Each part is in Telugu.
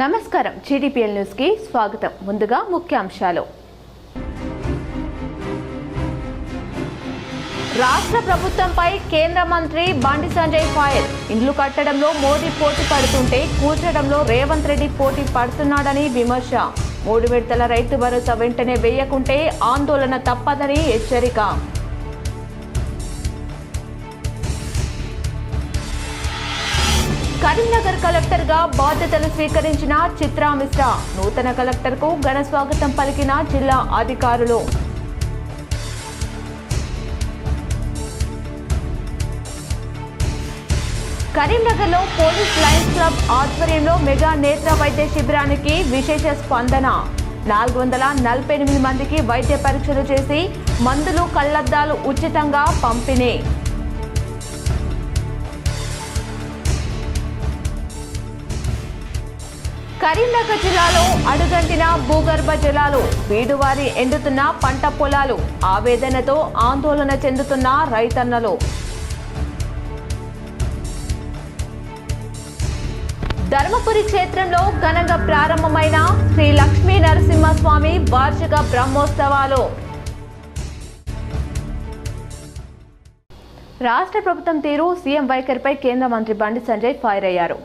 నమస్కారం జీడీపీఎల్ న్యూస్ కి స్వాగతం. ముందుగా ముఖ్యాంశాలు. రాష్ట్ర ప్రభుత్వంపై కేంద్ర మంత్రి బండి సంజయ్ ఫైర్. ఇండ్లు కట్టడంలో మోదీ పోటీ పడుతుంటే కూర్చడంలో రేవంత్ రెడ్డి పోటీ పడుతున్నాడని విమర్శ. 3 విడతల రైతు భరోసా వెంటనే వేయకుంటే ఆందోళన తప్పదని హెచ్చరిక. కరీంనగర్ కలెక్టర్ గా బాధ్యతలు స్వీకరించిన చిత్రా మిశ్రా. నూతన కలెక్టర్ కు ఘన స్వాగతం పలికిన జిల్లా అధికారులు. కరీంనగర్ లో పోలీస్ లయన్స్ క్లబ్ ఆధ్వర్యంలో మెగా నేత్ర వైద్య శిబిరానికి విశేష స్పందన. 448 మందికి వైద్య పరీక్షలు చేసి మందులు కళ్లద్దాలు ఉచితంగా పంపిణీ. కరీంనగర్ జిల్లాలో అడుగంటిన భూగర్భ జలాలు. బీడువారి ఎండుతున్న పంట పొలాలు. ఆవేదనతో ఆందోళన చెందుతున్న రైతన్నలు. ధర్మపురి క్షేత్రంలో ఘనంగా ప్రారంభమైన శ్రీ లక్ష్మీ నరసింహస్వామి వార్షిక బ్రహ్మోత్సవాలు. రాష్ట్ర ప్రభుత్వం తీరు, సీఎం వైఖరిపై కేంద్ర మంత్రి బండి సంజయ్ ఫైర్ అయ్యారు.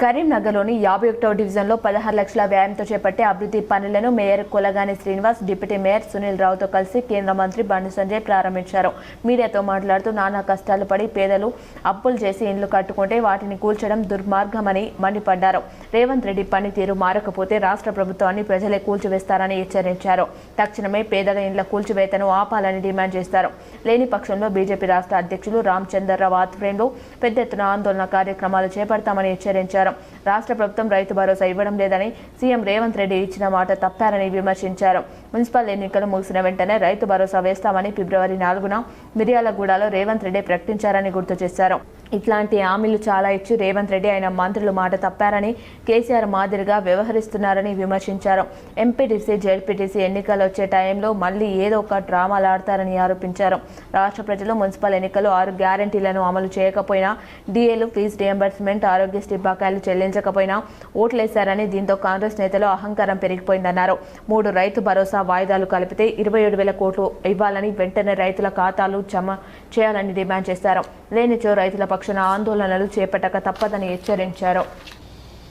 కరీంనగర్లోని 51వ డివిజన్లో 16 లక్షల వ్యయంతో చేపట్టే అభివృద్ధి పనులను mayor Kolagani Srinivas, deputy mayor Sunil రావుతో కలిసి కేంద్ర మంత్రి బండి సంజయ్ ప్రారంభించారు. మీడియాతో మాట్లాడుతూ నానా కష్టాలు పడి పేదలు అప్పులు చేసి ఇండ్లు కట్టుకుంటే వాటిని కూల్చడం దుర్మార్గమని మండిపడ్డారు. రేవంత్ రెడ్డి పనితీరు మారకపోతే రాష్ట్ర ప్రభుత్వాన్ని ప్రజలే కూల్చివేస్తారని హెచ్చరించారు. తక్షణమే పేదల ఇండ్ల కూల్చివేతను ఆపాలని డిమాండ్ చేశారు. లేని పక్షంలో బీజేపీ రాష్ట్ర అధ్యక్షులు రామచంద్రరావు ఆధ్వర్యంలో పెద్ద ఎత్తున ఆందోళన కార్యక్రమాలు చేపడతామని హెచ్చరించారు. రాష్ట్ర ప్రభుత్వం రైతు భరోసా ఇవ్వడం లేదని, సీఎం రేవంత్ రెడ్డి ఇచ్చిన మాట తప్పారని విమర్శించారు. మున్సిపల్ ఎన్నికలు ముగిసిన వెంటనే రైతు భరోసా వేస్తామని ఫిబ్రవరి 4న మిర్యాలగూడలో రేవంత్ రెడ్డి ప్రకటించారని గుర్తు చేశారు. ఇట్లాంటి హామీలు చాలా ఇచ్చి రేవంత్ రెడ్డి ఆయన మంత్రులు మాట తప్పారని, కేసీఆర్ మాదిరిగా వ్యవహరిస్తున్నారని విమర్శించారు. ఎంపీటీసీ, జెడ్పీటీసీ ఎన్నికలు వచ్చే టైంలో మళ్లీ ఏదో ఒక డ్రామాలు ఆడతారని ఆరోపించారు. రాష్ట్ర ప్రజలు మున్సిపల్ ఎన్నికలు 6 గ్యారంటీలను అమలు చేయకపోయినా, డీఏలు, ఫీజు రియంబర్స్మెంట్, ఆరోగ్యశ్రీ బకాయిలు చెల్లించకపోయినా ఓట్లేశారని, దీంతో కాంగ్రెస్ నేతలు అహంకారం పెరిగిపోయిందన్నారు. 3 రైతు భరోసా వాయిదాలు కలిపితే 27,000 కోట్లు ఇవ్వాలని, వెంటనే రైతుల ఖాతాలు జమ చేయాలని డిమాండ్ చేశారు. లేనిచో రైతుల పక్షాన ఆందోళనలు చేపట్టక తప్పదని హెచ్చరించారు.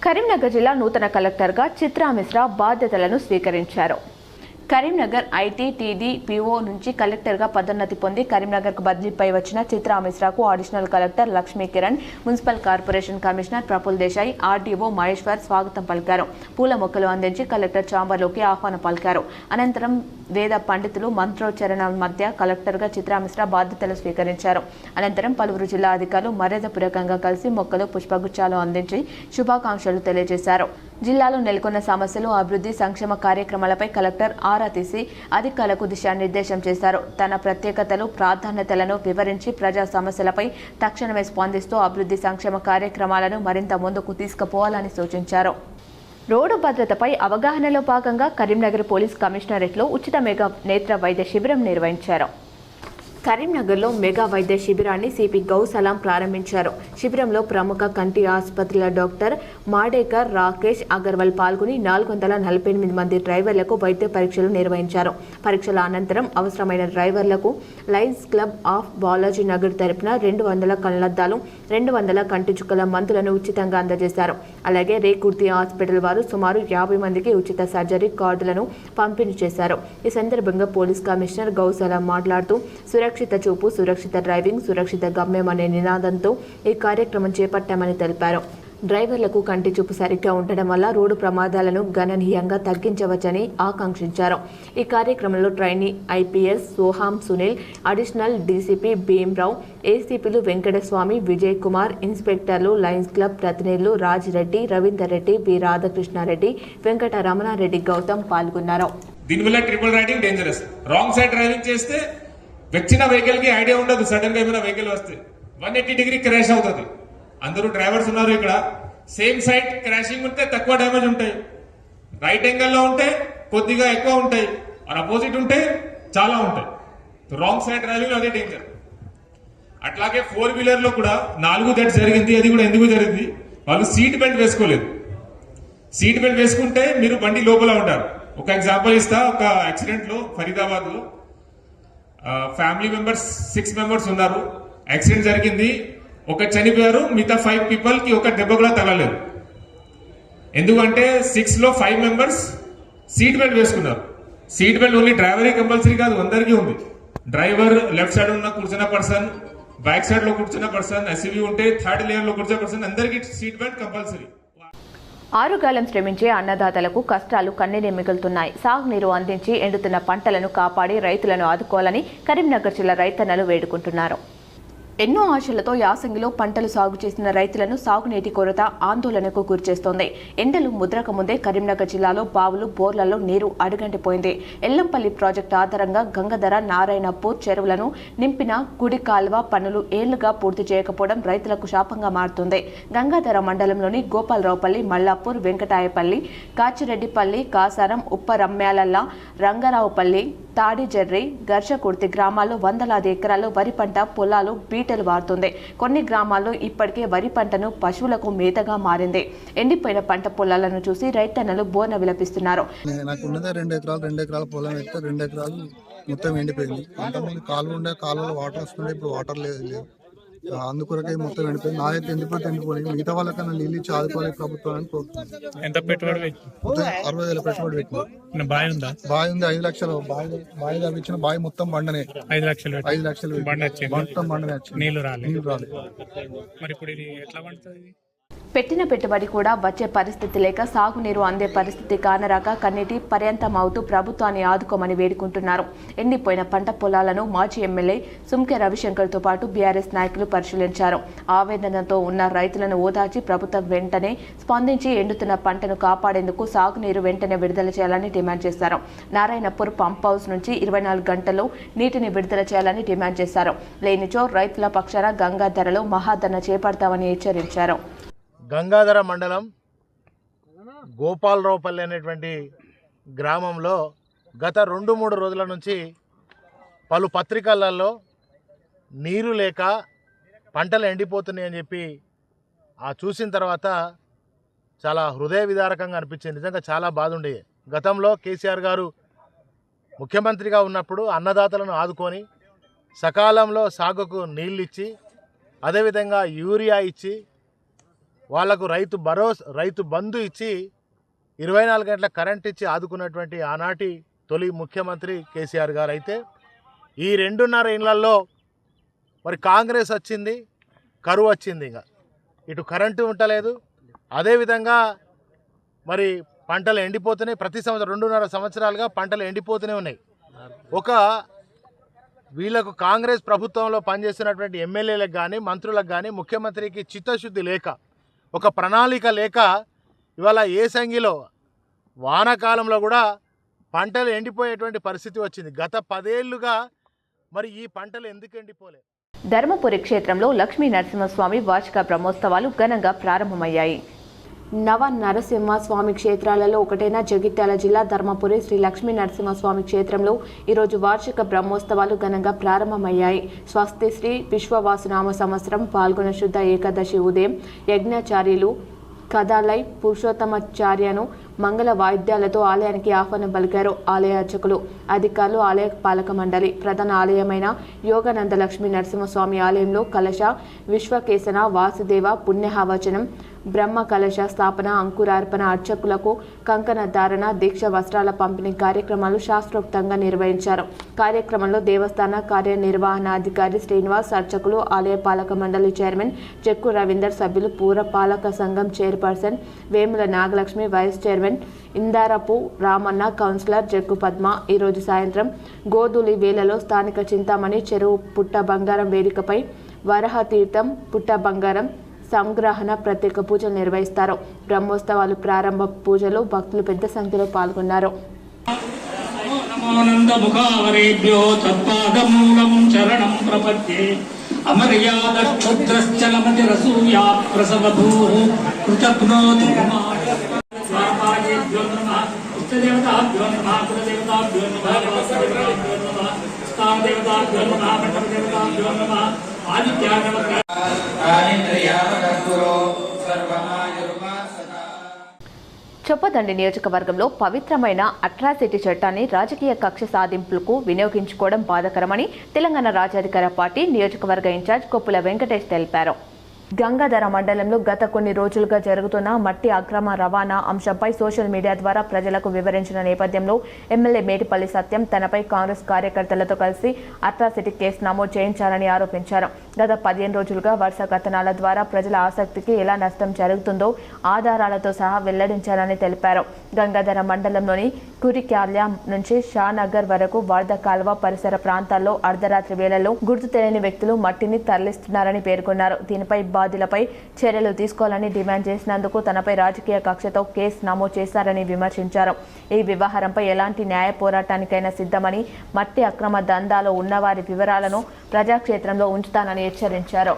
కరీంనగర్ జిల్లా నూతన కలెక్టర్గా చిత్రా మిశ్రా బాధ్యతలను స్వీకరించారు. కరీంనగర్ ఐటీ, టీడీ, పీఓ నుంచి కలెక్టర్గా పదోన్నతి పొంది కరీంనగర్కు బదిలీపై వచ్చిన చిత్రా మిశ్రాకు additional collector Lakshmi Kiran, municipal corporation commissioner Praful Desai, RDO Maheshwar స్వాగతం పలికారు. పూల మొక్కలు అందించి కలెక్టర్ ఛాంబర్లోకి ఆహ్వానం పలికారు. అనంతరం వేద పండితులు మంత్రోచ్చరణ మధ్య కలెక్టర్గా చిత్రా మిశ్రా బాధ్యతలు స్వీకరించారు. అనంతరం పలువురు జిల్లా అధికారులు మర్యాదపూర్వకంగా కలిసి మొక్కలు, పుష్పగుచ్చాలు అందించి శుభాకాంక్షలు తెలియజేశారు. జిల్లాలో నెలకొన్న సమస్యలు, అభివృద్ధి, సంక్షేమ కార్యక్రమాలపై కలెక్టర్ ఆరా తీసి అధికారులకు దిశానిర్దేశం చేశారు. తన ప్రత్యేకతలు, ప్రాధాన్యతలను వివరించి ప్రజా సమస్యలపై తక్షణమే స్పందిస్తూ అభివృద్ధి, సంక్షేమ కార్యక్రమాలను మరింత ముందుకు తీసుకుపోవాలని సూచించారు. రోడ్డు భద్రతపై అవగాహనలో భాగంగా కరీంనగర్ పోలీస్ కమిషనరేట్లో ఉచిత మెగా నేత్ర వైద్య శిబిరం నిర్వహించారు. కరీంనగర్లో మెగా వైద్య శిబిరాన్ని సిపి గౌసలాం ప్రారంభించారు. శిబిరంలో ప్రముఖ కంటి ఆసుపత్రుల డాక్టర్ మాడేకర్ రాకేష్ అగర్వాల్ పాల్గొని 448 మంది డ్రైవర్లకు వైద్య పరీక్షలు నిర్వహించారు. పరీక్షల అనంతరం అవసరమైన డ్రైవర్లకు Lions club of Balaji Nagar తరపున 200 కళ్లద్దాలు, 200 కంటి చుక్కల మందులను ఉచితంగా అందజేశారు. అలాగే రేకుర్తి హాస్పిటల్ వారు సుమారు 50 మందికి ఉచిత సర్జరీ కార్డులను పంపిణీ చేశారు. ఈ సందర్భంగా పోలీస్ కమిషనర్ గౌసలాం మాట్లాడుతూ సురక్షిత చూపు, సురక్షిత డ్రైవింగ్, సురక్షిత గమ్యం అనే నినాదంతో ఈ కార్యక్రమం చేపట్టామని తెలిపారు. డ్రైవర్లకు కంటి చూపు సరిగ్గా ఉండడం వల్ల రోడ్డు ప్రమాదాలను గణనీయంగా తగ్గించవచ్చని ఆకాంక్షించారు. ఈ కార్యక్రమంలో trainee IPS Soham Sunil, additional DCP Bhimrao, ఏసీపీలు వెంకటస్వామి, విజయ్ కుమార్, ఇన్స్పెక్టర్లు, లయన్స్ క్లబ్ ప్రతినిధులు రాజ్ రెడ్డి, రవీందర్ రెడ్డి, వి రాధాకృష్ణారెడ్డి, వెంకట రమణారెడ్డి గౌతమ్ పాల్గొన్నారు. దీనివల్ల triple riding dangerous. Wrong side driving చేస్తే వచ్చిన వెహికల్ కి ఐడియా ఉండదు, సడన్ గా ఏమైనా వెహికల్ వస్తే 180 డిగ్రీ క్రాష్ అవుతుంది. అందరూ డ్రైవర్స్ ఉన్నారు ఇక్కడ. సేమ్ సైడ్ క్రాషింగ్ ఉంటే తక్కువ డ్యామేజ్ ఉంటాయి, రైట్ యాంగిల్ లో ఉంటే కొద్దిగా ఎక్కువ ఉంటాయి, और అపోజిట్ ఉంటే చాలా ఉంటాయి. రాంగ్ సైడ్ డ్రైవింగ్ అదే డేంజర్. అట్లాగే 4 వీలర్ లో కూడా 4 డెత్ జరిగింది. అది కూడా ఎందుకు జరిగింది? వాళ్ళు సీట్ బెల్ట్ వేసుకోలేదు. సీట్ బెల్ట్ వేసుకుంటే మీరు బండి లోపల ఉంటారు. ఒక ఎగ్జాంపుల్ ఇస్తా. ఒక యాక్సిడెంట్ లో ఫరీదాబాద్ లో ఫ్యామిలీ మెంబర్స్ 6 మెంబర్స్ ఉన్నారు. యాక్సిడెంట్ జరిగింది, ఒక చనిపోయారు, మిగతా 5 పీపుల్ కి ఒక దెబ్బ కూడా తగలలేదు. ఎందుకంటే 6 లో 5 మెంబర్స్ సీట్ బెల్ట్ వేసుకున్నారు. Seat belt only driver compulsory కాదు, అందరికీ ఉంది. డ్రైవర్ లెఫ్ట్ సైడ్ ఉన్న కూర్చున్న పర్సన్, బ్యాక్ సైడ్ లో కూర్చున్న పర్సన్, ఎస్యూవీ ఉంటే థర్డ్ లేయర్ లో కూర్చున్న పర్సన్, అందరికీ సీట్ బెల్ట్ కంపల్సరీ. ఆరుగాలం శ్రమించే అన్నదాతలకు కష్టాలు కన్నీరే మిగులుతున్నాయి. సాగునీరు అందించి ఎండుతున్న పంటలను కాపాడి రైతులను ఆదుకోవాలని కరీంనగర్ జిల్లా రైతన్నలు వేడుకుంటున్నారు. ఎన్నో ఆశలతో యాసంగిలో పంటలు సాగు చేసిన రైతులను సాగునీటి కొరత ఆందోళనకు గురిచేస్తోంది. ఎండలు ముద్రక ముందే కరీంనగర్ జిల్లాలో బావులు, బోర్లలో నీరు అడుగంటిపోయింది. ఎల్లంపల్లి ప్రాజెక్టు ఆధారంగా గంగాధర, నారాయణపూర్ చెరువులను నింపిన కుడి కాల్వ పనులు ఏళ్లుగా పూర్తి చేయకపోవడం రైతులకు శాపంగా మారుతుంది. గంగాధర మండలంలోని గోపాలరావుపల్లి, మల్లాపూర్, వెంకటాయపల్లి, కాచిరెడ్డిపల్లి, కాసారం, ఉప్పరమ్యాలల్లా, రంగారావుపల్లి, తాడిజెర్రి, గర్షకుర్తి గ్రామాల్లో వందలాది ఎకరాల్లో వరి పంట పొలాలు బీటలు వారుతుంది. కొన్ని గ్రామాల్లో ఇప్పటికే వరి పంటను పశువులకు మేతగా మారింది. ఎండిపోయిన పంట పొలాలను చూసి రైతన్నలు బోన విలపిస్తున్నారు. నాకు ఉన్నదే 2 ఎకరాల పొలం అయితే 2 ఎకరాలు మొత్తం ఎండిపోయింది. అంతకుముందు కాలువ ఉండే, కాలువలో వాటర్ వస్తుండే, ఇప్పుడు వాటర్ లేదు. అందుకొరకే మొత్తం ఎండిపోయింది. నాదైతే ఎండిపోయింది. మిగతా వాళ్ళకన్నా నీళ్ళు ఇచ్చి ఆదుకోవాలి ప్రభుత్వాన్ని కోరుతున్నాను. ఎంత పెట్టుబడి? 60,000 పెట్టుబడి పెట్టింది. బావి ఉందా? బావి ఉంది, 5 లక్షలు. బావి తవ్వించిన బావి మొత్తం బండనే. 5 లక్షలు మొత్తం బండనే వచ్చింది. నీళ్లు రాలేదు. మరి ఇప్పుడు ఇది ఎట్లా పండుతుంది? పెట్టిన పెట్టుబడి కూడా వచ్చే పరిస్థితి లేక సాగునీరు అందే పరిస్థితి కానరాక కన్నీటి పర్యంతమవుతూ ప్రభుత్వాన్ని ఆదుకోమని వేడుకుంటున్నారు. ఎండిపోయిన పంట పొలాలను మాజీ ఎమ్మెల్యే సుంకె రవిశంకర్తో పాటు బీఆర్ఎస్ నాయకులు పరిశీలించారు. ఆవేదనతో ఉన్న రైతులను ఓదార్చి ప్రభుత్వం వెంటనే స్పందించి ఎండుతున్న పంటను కాపాడేందుకు సాగునీరు వెంటనే విడుదల చేయాలని డిమాండ్ చేశారు. నారాయణపూర్ పంప్ హౌస్ నుంచి 24 గంటల్లో నీటిని విడుదల చేయాలని డిమాండ్ చేశారు. లేనిచో రైతుల పక్షాన గంగాధరలో మహాధరణ చేపడతామని హెచ్చరించారు. గంగాధర మండలం గోపాలరావుపల్లి అనేటువంటి గ్రామంలో గత 2-3 రోజుల నుంచి పలు పత్రికలలో నీరు లేక పంటలు ఎండిపోతున్నాయని చెప్పి చూసిన తర్వాత చాలా హృదయ విదారకంగా అనిపించింది. నిజంగా చాలా బాధ ఉండేది. గతంలో కేసీఆర్ గారు ముఖ్యమంత్రిగా ఉన్నప్పుడు అన్నదాతలను ఆదుకొని సకాలంలో సాగుకు నీళ్ళు ఇచ్చి, అదేవిధంగా యూరియా ఇచ్చి, వాళ్లకు రైతు బంధు ఇచ్చి 24 గంటల కరెంట్ ఇచ్చి ఆదుకున్నటువంటి ఆనాటి తొలి ముఖ్యమంత్రి కేసీఆర్ గారు. అయితే ఈ 2.5 ఏళ్లలో మరి కాంగ్రెస్ వచ్చింది, కరువు వచ్చింది. ఇంకా ఇటు కరెంటు ఉండలేదు, అదేవిధంగా మరి పంటలు ఎండిపోతున్నాయి. ప్రతి సంవత్సరం 2.5 సంవత్సరాలుగా పంటలు ఎండిపోతూనే ఉన్నాయి. వీళ్లకు కాంగ్రెస్ ప్రభుత్వంలో పనిచేస్తున్నటువంటి ఎమ్మెల్యేలకు కానీ, మంత్రులకు కానీ, ముఖ్యమంత్రికి చిత్తశుద్ధి లేక, ఒక ప్రణాళిక లేక ఇవాళ ఏసంగిలో వానాకాలంలో కూడా పంటలు ఎండిపోయేటువంటి పరిస్థితి వచ్చింది. గత 10 ఏళ్లుగా మరి ఈ పంటలు ఎందుకు ఎండిపోలేదు? ధర్మపురి క్షేత్రంలో లక్ష్మీ నరసింహస్వామి వార్షిక బ్రహ్మోత్సవాలు ఘనంగా ప్రారంభమయ్యాయి. నవ నరసింహస్వామి క్షేత్రాలలో ఒకటైన జగిత్యాల జిల్లా ధర్మపురి శ్రీ లక్ష్మీ నరసింహస్వామి క్షేత్రంలో ఈరోజు వార్షిక బ్రహ్మోత్సవాలు ఘనంగా ప్రారంభమయ్యాయి. స్వస్తి శ్రీ విశ్వవాసునామ సంవత్సరం పాల్గొన శుద్ధ ఏకాదశి ఉదయం యజ్ఞాచార్యులు కథాలై పురుషోత్తమాచార్యను మంగళ వాయిద్యాలతో ఆలయానికి ఆహ్వానం పలికారు. ఆలయ అర్చకులు, అధికారులు, ఆలయ పాలక మండలి. ప్రధాన ఆలయమైన యోగానంద లక్ష్మీ నరసింహస్వామి ఆలయంలో కలశ విశ్వకేశన వాసుదేవ పుణ్యహవచనం, బ్రహ్మ కలశ స్థాపన, అంకురార్పణ, అర్చకులకు కంకణ ధారణ, దీక్ష వస్త్రాల పంపిణీ కార్యక్రమాలు శాస్త్రోక్తంగా నిర్వహించారు. కార్యక్రమంలో దేవస్థాన కార్యనిర్వహణాధికారి శ్రీనివాస్, అర్చకులు, ఆలయ పాలక మండలి చైర్మన్ చెక్కు రవీందర్, సభ్యులు, పూరపాలక సంఘం chairperson Vemula Nagalakshmi, vice chairman Indarapu Ramanna, councillor Jaggu Padma. ఈరోజు సాయంత్రం గోధులి వేళలో స్థానిక చింతామణి చెరువు పుట్ట బంగారం వేదికపై వరహతీర్థం పుట్ట బంగారం సంగ్రహణ ప్రత్యేక పూజలు నిర్వహిస్తారు. బ్రహ్మోత్సవాలు ప్రారంభ పూజలు భక్తులు పెద్ద సంఖ్యలో పాల్గొన్నారు. చొప్పదండి నియోజకవర్గంలో పవిత్రమైన అట్రాసిటీ చట్టాన్ని రాజకీయ కక్ష సాధింపులకు వినియోగించుకోవడం బాధాకరమని తెలంగాణ రాజ్యాధికార పార్టీ నియోజకవర్గ ఇన్ఛార్జ్ కొప్పుల వెంకటేష్ తెలిపారు. గంగాధర మండలంలో గత కొన్ని రోజులుగా జరుగుతున్న మట్టి అక్రమ రవాణా అంశంపై సోషల్ మీడియా ద్వారా ప్రజలకు వివరించిన నేపథ్యంలో ఎమ్మెల్యే మేడిపల్లి సత్యం తనపై కాంగ్రెస్ కార్యకర్తలతో కలిసి అట్రాసిటీ కేసు నమోదు చేయించారని ఆరోపించారు. గత 15 రోజులుగా వరుస కథనాల ద్వారా ప్రజల ఆసక్తికి ఎలా నష్టం జరుగుతుందో ఆధారాలతో సహా వెల్లడించారని తెలిపారు. గంగాధర మండలంలోని కురిక్యాల్య నుంచి షానగర్ వరకు వరద కాల్వ పరిసర ప్రాంతాల్లో అర్ధరాత్రి వేళల్లో గుర్తు తెలియని వ్యక్తులు మట్టిని తరలిస్తున్నారని పేర్కొన్నారు. దీనిపై బాధ్యులపై చర్యలు తీసుకోవాలని డిమాండ్ చేసినందుకు తనపై రాజకీయ కక్షతో కేసు నమోదు చేశారని విమర్శించారు. ఈ వ్యవహారంపై ఎలాంటి న్యాయ పోరాటానికైనా సిద్ధమని, మట్టి అక్రమ దందాలో ఉన్నవారి వివరాలను ప్రజాక్షేత్రంలో ఉంచుతానని హెచ్చరించారు.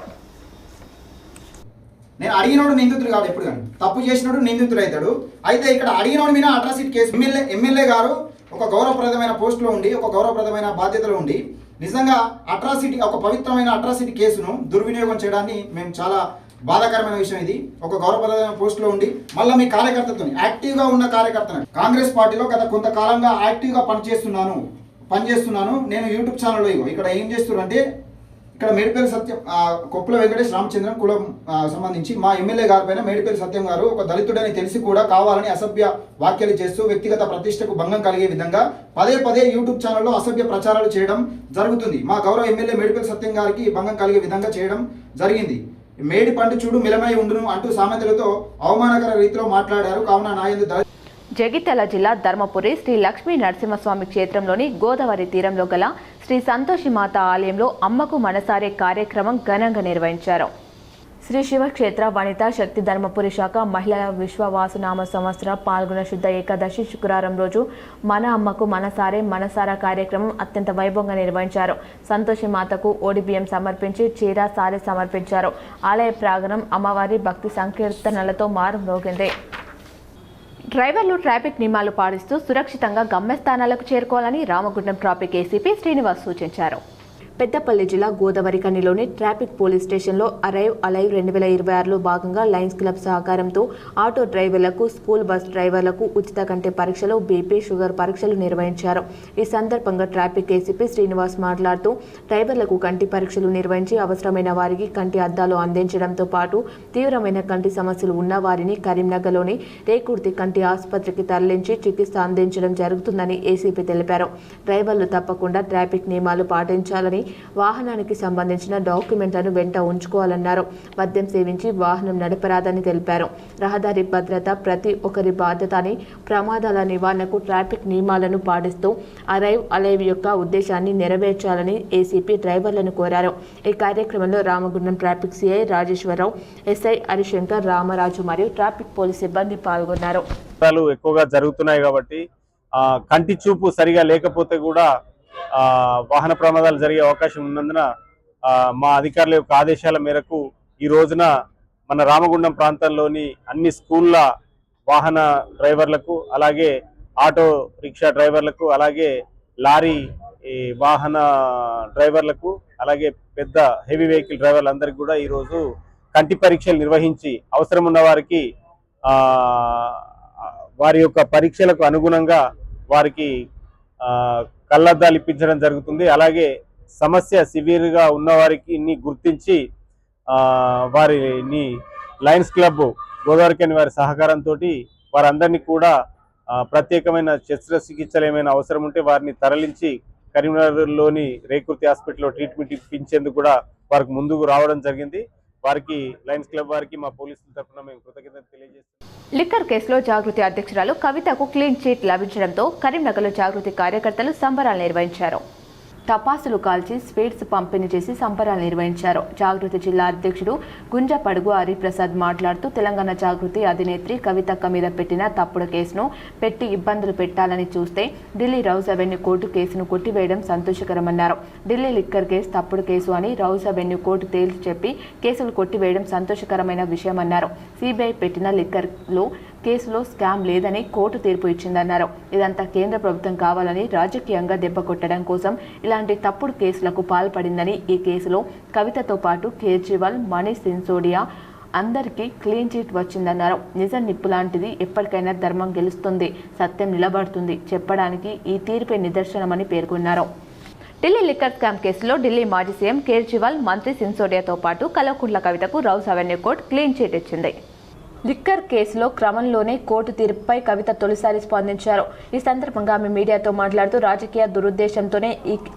నేను అడిగినోడు నిందితుడు కాదు, ఎప్పుడు కానీ తప్పు చేసినోడు నిందితుడు అవుతాడు. అయితే ఇక్కడ అడిగినోడు మీద అట్రాసిటీ కేసు ఎమ్మెల్యే గారు ఒక గౌరవప్రదమైన పోస్టులో ఉండి, ఒక గౌరవప్రదమైన బాధ్యతలో ఉండి నిజంగా అట్రాసిటీ, ఒక పవిత్రమైన అట్రాసిటీ కేసును దుర్వినియోగం చేయడాన్ని మేము చాలా బాధాకరమైన విషయం. ఇది ఒక గౌరవప్రదమైన పోస్టులో ఉండి మళ్ళీ మీ కార్యకర్తతో యాక్టివ్గా ఉన్న కార్యకర్తను కాంగ్రెస్ పార్టీలో గత కొంతకాలంగా యాక్టివ్గా పనిచేస్తున్నాను. నేను యూట్యూబ్ ఛానల్లో ఇక్కడ ఏం చేస్తున్నారంటే, ఇక్కడ మేడిపల్లి సత్యం, కొప్పుల వెంకటేష్ రామచంద్రన్ కులం సంబంధించి మా ఎమ్మెల్యే గారి పైన మేడిపల్లి సత్యం గారు ఒక దళితుడని తెలిసి కూడా కావాలని అసభ్య వ్యాఖ్యలు చేస్తూ వ్యక్తిగత ప్రతిష్టకు భంగం కలిగే విధంగా పదే యూట్యూబ్ ఛానల్లో అసభ్య ప్రచారాలు చేయడం జరుగుతుంది. మా గౌరవ ఎమ్మెల్యే మేడిపల్లి సత్యం గారికి భంగం కలిగే విధంగా చేయడం జరిగింది. మేడి పండు చూడు మిలమై ఉండును అంటూ సామెతలతో అవమానకర రీతిలో మాట్లాడారు. కావున నాయందు జగిత్యాల జిల్లా ధర్మపురి శ్రీ లక్ష్మీ నరసింహస్వామి క్షేత్రంలోని గోదావరి తీరంలో గల శ్రీ సంతోషిమాత ఆలయంలో అమ్మకు మనసారే కార్యక్రమం ఘనంగా నిర్వహించారు. శ్రీ శివక్షేత్ర వనితా శక్తి ధర్మపురి శాఖ మహిళల విశ్వవాసునామ సంవత్సర పాల్గొన శుద్ధ ఏకాదశి శుక్రవారం రోజు మన అమ్మకు మనసారా కార్యక్రమం అత్యంత వైభవంగా నిర్వహించారు. సంతోషి మాతకు ఓడిబియ్యం సమర్పించి చీర సారి సమర్పించారు. ఆలయ ప్రాంగణం అమ్మవారి భక్తి సంకీర్తనలతో మారుమ్రోగింది. డ్రైవర్లు ట్రాఫిక్ నియమాలు పాటిస్తూ సురక్షితంగా గమ్యస్థానాలకు చేరుకోవాలని రామగుండం ట్రాఫిక్ ఏసీపీ శ్రీనివాస్ సూచించారు. పెద్దపల్లి జిల్లా గోదావరి కనిలోని ట్రాఫిక్ పోలీస్ స్టేషన్లో అరైవ్ అలైవ్ 2026లో భాగంగా లయన్స్ క్లబ్ సహకారంతో ఆటో డ్రైవర్లకు, స్కూల్ బస్ డ్రైవర్లకు ఉచిత కంటి పరీక్షలు, బీపీ, షుగర్ పరీక్షలు నిర్వహించారు. ఈ సందర్భంగా ట్రాఫిక్ ఏసీపీ శ్రీనివాస్ మాట్లాడుతూ డ్రైవర్లకు కంటి పరీక్షలు నిర్వహించి అవసరమైన వారికి కంటి అద్దాలు అందించడంతో పాటు తీవ్రమైన కంటి సమస్యలు ఉన్న వారిని కరీంనగర్లోని రేకుర్తి కంటి ఆసుపత్రికి తరలించి చికిత్స అందించడం జరుగుతుందని ఏసీపీ తెలిపారు. డ్రైవర్లు తప్పకుండా ట్రాఫిక్ నియమాలు పాటించాలని, వాహనానికి సంబంధించిన డాక్యుమెంట్లను వెంట ఉంచుకోవాలన్నారు. మద్యం సేవించి వాహనం నడపరాదని తెలిపారు. రహదారి భద్రత ప్రతి ఒక్కరి బాధ్యత అని, ప్రమాదాల నివారణకు ట్రాఫిక్ నియమాలను పాటిస్తూ అరైవ్ అలైవ్ యొక్క ఉద్దేశాన్ని నెరవేర్చాలని ఏసీపీ డ్రైవర్లను కోరారు. ఈ కార్యక్రమంలో Ramagundam traffic CI Rajeshwararao, SI Harishankar, Ramaraju మరియు ట్రాఫిక్ పోలీస్ సిబ్బంది పాల్గొన్నారు. ఎక్కువగా జరుగుతున్నాయి కాబట్టి కంటి చూపు సరిగా లేకపోతే కూడా వాహన ప్రమాదాలు జరిగే అవకాశం ఉన్నందున మా అధికారుల యొక్క ఆదేశాల మేరకు ఈ రోజున మన రామగుండం ప్రాంతంలోని అన్ని స్కూళ్ళ వాహన డ్రైవర్లకు, అలాగే ఆటో రిక్షా డ్రైవర్లకు, అలాగే లారీ వాహన డ్రైవర్లకు, అలాగే పెద్ద హెవీ వెహికల్ డ్రైవర్లందరికీ కూడా ఈరోజు కంటి పరీక్షలు నిర్వహించి అవసరం ఉన్న వారికి వారి యొక్క పరీక్షలకు అనుగుణంగా వారికి కళ్ళద్దాలు ఇప్పించడం జరుగుతుంది. అలాగే సమస్య సివియర్గా ఉన్న వారికి గుర్తించి వారిని లయన్స్ క్లబ్ గోదావరికని వారి సహకారంతో వారందరినీ కూడా ప్రత్యేకమైన శస్త్రచికిత్సలు ఏమైనా అవసరం ఉంటే వారిని తరలించి కరీంనగర్లోని రేకుర్తి హాస్పిటల్లో ట్రీట్మెంట్ ఇప్పించేందుకు కూడా వారికి ముందుకు రావడం జరిగింది. వారికి లయన్స్ క్లబ్ వారికి మా పోలీసుల తరఫున మేము కృతజ్ఞతలు తెలియజేస్తున్నాం. లిక్కర్ కేసులో జాగృతి అధ్యక్షురాలు కవితకు క్లీన్ చిట్ లభించడంతో కరీంనగర్లో జాగృతి కార్యకర్తలు సంబరాలు నిర్వహించారు. టపాసులు కాల్చి స్వీట్స్ పంపిణీ చేసి సంబరాలు నిర్వహించారు. జాగృతి జిల్లా అధ్యక్షుడు గుంజపడుగు హరిప్రసాద్ మాట్లాడుతూ తెలంగాణ జాగృతి అధినేత్రి కవితక్క మీద పెట్టిన తప్పుడు కేసును పెట్టి ఇబ్బందులు పెట్టాలని చూస్తే ఢిల్లీ రౌజ్ అవెన్యూ కోర్టు కేసును కొట్టివేయడం సంతోషకరమన్నారు. ఢిల్లీ లిక్కర్ కేసు తప్పుడు కేసు అని రౌజ్ అవెన్యూ కోర్టు తేల్చి చెప్పి కేసులు కొట్టివేయడం సంతోషకరమైన విషయమన్నారు. సిబిఐ పెట్టిన లిక్కర్లో కేసులో స్కామ్ లేదని కోర్టు తీర్పు ఇచ్చిందన్నారు. ఇదంతా కేంద్ర ప్రభుత్వం కావాలని రాజకీయంగా దెబ్బ కొట్టడం కోసం ఇలాంటి తప్పుడు కేసులకు పాల్పడిందని, ఈ కేసులో కవితతో పాటు కేజ్రీవాల్, మనీష్ సిసోడియా, అందరికీ క్లీన్ చిట్ వచ్చిందన్నారు. నిజం నిప్పు లాంటిది, ఎప్పటికైనా ధర్మం గెలుస్తుంది, సత్యం నిలబడుతుంది చెప్పడానికి ఈ తీర్పే నిదర్శనమని పేర్కొన్నారు. ఢిల్లీ లిక్కర్ స్కామ్ కేసులో ఢిల్లీ మాజీ సీఎం కేజ్రీవాల్, మంత్రి సిన్సోడియాతో పాటు కల్వకుంట్ల కవితకు rows avenue court clean chit ఇచ్చింది. లిక్కర్ కేసులో క్రమంలోనే కోర్టు తీర్పుపై కవిత తొలిసారి స్పందించారు. ఈ సందర్భంగా ఆమె మీడియాతో మాట్లాడుతూ రాజకీయ దురుద్దేశంతోనే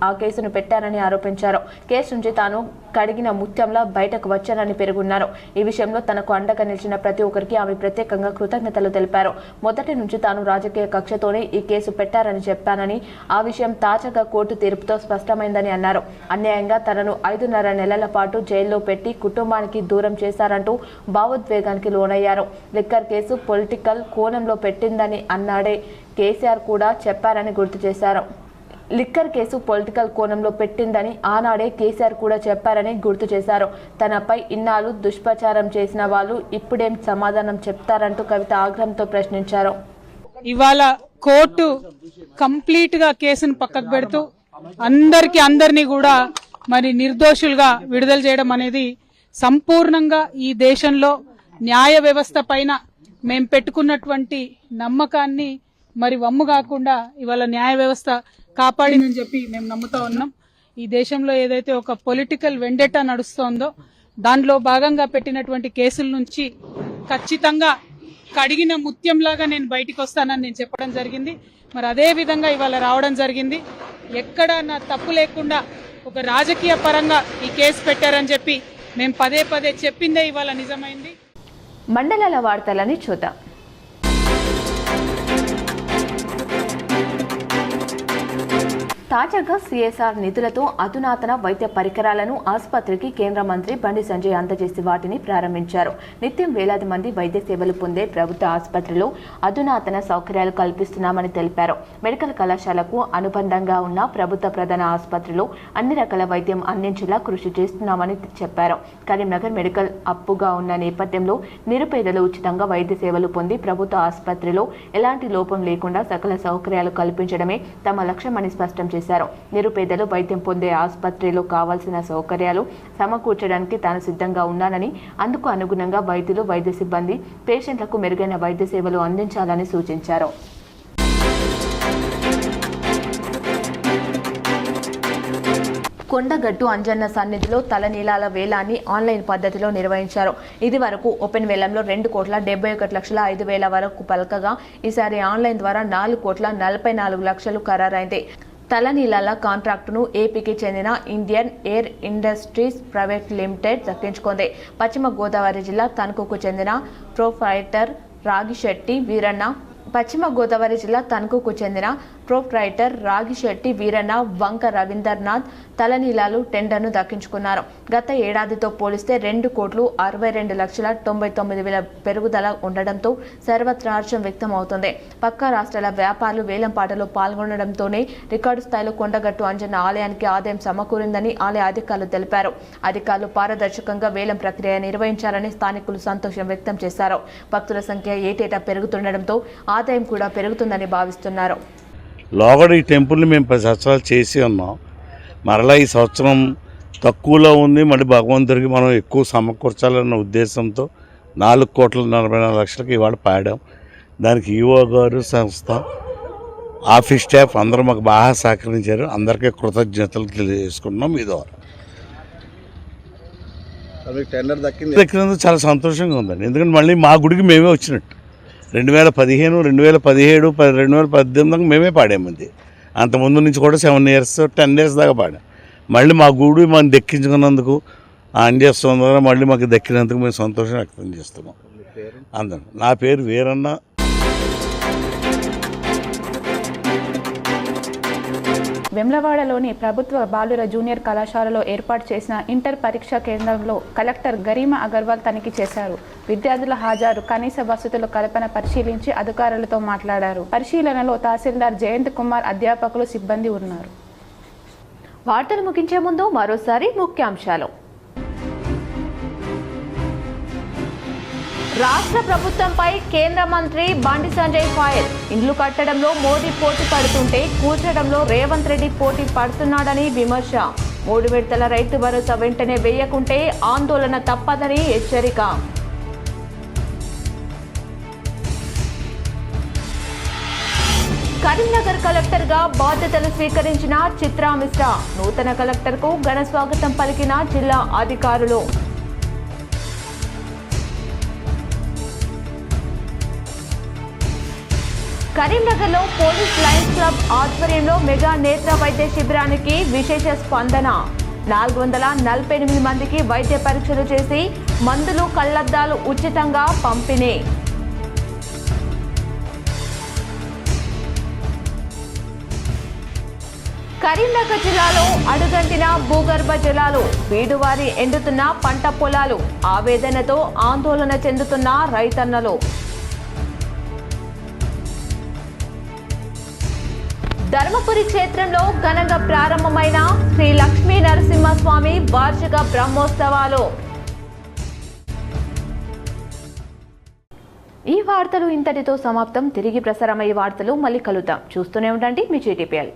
ఆ కేసును పెట్టారని ఆరోపించారు. కేసు నుంచి తాను కడిగిన ముత్యంలా బయటకు వచ్చానని పేర్కొన్నారు. ఈ విషయంలో తనకు అండగా నిలిచిన ప్రతి ఒక్కరికి ఆమె ప్రత్యేకంగా కృతజ్ఞతలు తెలిపారు. మొదటి నుంచి తాను రాజకీయ కక్షతోనే ఈ కేసు పెట్టారని చెప్పానని, ఆ విషయం తాజాగా కోర్టు తీర్పుతో స్పష్టమైందని అన్నారు. అన్యాయంగా తనను 5.5 నెలల పాటు జైల్లో పెట్టి కుటుంబానికి దూరం చేశారంటూ భావోద్వేగానికి లోనయ్యారు. లిక్కర్ కేసు పొలిటికల్ కోణంలో పెట్టిందని అన్నాడే కేసీఆర్ కూడా చెప్పారని గుర్తు చేశారు. లిక్కర్ కేసు పొలిటికల్ కోణంలో పెట్టిందని ఆనాడే కేసీఆర్ కూడా చెప్పారని గుర్తు చేశారు. తనపై ఇన్నాళ్ళు దుష్ప్రచారం చేసిన వాళ్ళు ఇప్పుడేం సమాధానం చెప్తారంటూ కవిత ఆగ్రహంతో ప్రశ్నించారు. ఇవాళ కోర్టు కంప్లీట్ గా కేసును పక్కకు పెడుతూ అందరినీ కూడా మరి నిర్దోషులుగా విడుదల చేయడం అనేది సంపూర్ణంగా ఈ దేశంలో న్యాయ వ్యవస్థ పైన మేము పెట్టుకున్నటువంటి నమ్మకాన్ని మరి వమ్ము కాకుండా ఇవాళ న్యాయ వ్యవస్థ కాపాడిందని చెప్పి మేము నమ్ముతా ఉన్నాం. ఈ దేశంలో ఏదైతే ఒక పొలిటికల్ వెండెటా నడుస్తోందో దానిలో భాగంగా పెట్టినటువంటి కేసుల నుంచి ఖచ్చితంగా కడిగిన ముత్యంలాగా నేను బయటికి వస్తానని నేను చెప్పడం జరిగింది. మరి అదే విధంగా ఇవాళ రావడం జరిగింది. ఎక్కడ నా తప్పు లేకుండా ఒక రాజకీయ పరంగా ఈ కేసు పెట్టారని చెప్పి మేము పదే పదే చెప్పిందే ఇవాళ నిజమైంది. మండలాల వార్తలని చూద్దాం. తాజాగా సిఎస్ఆర్ నిధులతో అధునాతన వైద్య పరికరాలను ఆసుపత్రికి కేంద్ర మంత్రి బండి సంజయ్ అందజేసి వాటిని ప్రారంభించారు. నిత్యం వేలాది మంది వైద్య సేవలు పొందే ప్రభుత్వ ఆసుపత్రిలో అధునాతన సౌకర్యాలు కల్పిస్తున్నామని తెలిపారు. మెడికల్ కళాశాలకు అనుబంధంగా ఉన్న ప్రభుత్వ ప్రధాన ఆసుపత్రిలో అన్ని రకాల వైద్యం అందించేలా కృషి చేస్తున్నామని చెప్పారు. కరీంనగర్ మెడికల్ అప్పుగా ఉన్న నేపథ్యంలో నిరుపేదలు ఉచితంగా వైద్య సేవలు పొంది ప్రభుత్వ ఆసుపత్రిలో ఎలాంటి లోపం లేకుండా సకల సౌకర్యాలు కల్పించడమే తమ లక్ష్యమని స్పష్టం చేశారు. నిరుపేదలు వైద్యం పొందే ఆసుపత్రిలో కావాల్సిన సౌకర్యాలు సమకూర్చడానికి తాను సిద్ధంగా ఉన్నానని, అందుకు అనుగుణంగా వైద్యులు, వైద్య సిబ్బంది పేషెంట్లకు మెరుగైన వైద్య సేవలు అందించాలని సూచించారు. కొండగట్టు అంజన్న సన్నిధిలో తలనీలాల వేలాన్ని ఆన్లైన్ పద్ధతిలో నిర్వహించారు. ఇది వరకు ఓపెన్ వేలంలో 2,71,05,000 వరకు పలకగా ఈసారి ఆన్లైన్ ద్వారా 4,44,00,000 ఖరారైంది. తలనీలాల కాంట్రాక్టును ఏపీకి చెందిన Indian air industries private limited దక్కించుకుంది. పశ్చిమ గోదావరి జిల్లా తణుకుకు చెందిన ప్రొప్రైటర్ రాగిశెట్టి వీరన్న వంక రవీందర్నాథ్ తలనీలాలు టెండర్ను దక్కించుకున్నారు. గత ఏడాదితో పోలిస్తే 2,62,99,000 పెరుగుదల ఉండడంతో సర్వత్రా హర్షం వ్యక్తం అవుతుంది. పక్క రాష్ట్రాల వ్యాపారులు వేలం పాటలో పాల్గొనడంతోనే రికార్డు స్థాయిలో కొండగట్టు అంజన్న ఆలయానికి ఆదాయం సమకూరిందని ఆలయ అధికారులు తెలిపారు. అధికారులు పారదర్శకంగా వేలం ప్రక్రియ నిర్వహించారని స్థానికులు సంతోషం వ్యక్తం చేశారు. భక్తుల సంఖ్య ఏటేటా పెరుగుతుండటంతో ఆదాయం కూడా పెరుగుతుందని భావిస్తున్నారు. లోగడ ఈ టెంపుల్ని మేము 10 సంవత్సరాలు చేసి ఉన్నాం. మరలా ఈ సంవత్సరం తక్కువలో ఉంది, మళ్ళీ భగవంతుడికి మనం ఎక్కువ సమకూర్చాలన్న ఉద్దేశంతో 4,44,00,000 ఇవాళ పాడాం. దానికి ఈవో గారు, సంస్థ, ఆఫీస్ స్టాఫ్ అందరూ మాకు బాగా సహకరించారు. అందరికీ కృతజ్ఞతలు తెలియజేసుకున్నాం. మీ ద్వారా టెండర్ దక్కినందుకు చాలా సంతోషంగా ఉందండి. ఎందుకంటే మళ్ళీ మా గుడికి మేమే వచ్చినట్టు 2015, 2017, 2018 మేమే పాడామంది. అంతకుముందు నుంచి కూడా 7 years 10 days దాకా పాడాం. మళ్ళీ మా గుడి మనం దక్కించుకున్నందుకు అంజేస్తుంది ద్వారా మళ్ళీ మాకు దక్కినందుకు మేము సంతోషం వ్యక్తం చేస్తున్నాం అందరం. నా పేరు వీరన్న. వెమ్లవాడలోని ప్రభుత్వ బాలుర జూనియర్ కళాశాలలో ఏర్పాటు చేసిన ఇంటర్ పరీక్షా కేంద్రంలో కలెక్టర్ గరిమా అగర్వాల్ తనిఖీ చేశారు. విద్యార్థుల హాజరు, కనీస వసతుల కల్పన పరిశీలించి అధికారులతో మాట్లాడారు. పరిశీలనలో తహసీల్దార్ జయంత్ కుమార్, అధ్యాపకులు, సిబ్బంది ఉన్నారు. వార్తలు ముగించే ముందు మరోసారి ముఖ్యాంశాలు. రాష్ట్ర ప్రభుత్వంపై కేంద్ర మంత్రి బండి సంజయ్ ఫైర్. ఇండ్లు కట్టడంలో మోడీ పోటీ పడుతుంటే కూర్చడంలో రేవంత్ రెడ్డి పోటీ పడుతున్నాడని విమర్శ. 3 విడతల రైతు భరోసా వెంటనే వేయకుంటే ఆందోళన తప్పదని హెచ్చరిక. కరీంనగర్ కలెక్టర్ గా బాధ్యతలు స్వీకరించిన చిత్రా మిశ్రా నూతన కలెక్టర్ కు ఘన స్వాగతం పలికిన జిల్లా అధికారులు. కరీంనగర్లో పోలీస్ లయన్స్ క్లబ్ ఆధ్వర్యంలో మెగా నేత్ర వైద్య శిబిరానికి విశేష స్పందన. 448 మందికి వైద్య పరీక్షలు చేసి మందులు కళ్లద్దాలు ఉచితంగా పంపిణీ. కరీంనగర్ జిల్లాలో అడుగంటిన భూగర్భ జలాలు, బీడువారి ఎండుతున్న పంట పొలాలు, ఆవేదనతో ఆందోళన చెందుతున్న రైతన్నలు. ధర్మపురి క్షేత్రంలో ఘనంగా ప్రారంభమైన శ్రీ లక్ష్మీ నరసింహస్వామి వార్షిక బ్రహ్మోత్సవాలు. ఈ వార్తలు ఇంతటితో సమాప్తం. తిరిగి ప్రసారమయ్యే వార్తలు మళ్ళీ కలుద్దాం. చూస్తూనే ఉండండి మీ GTPL.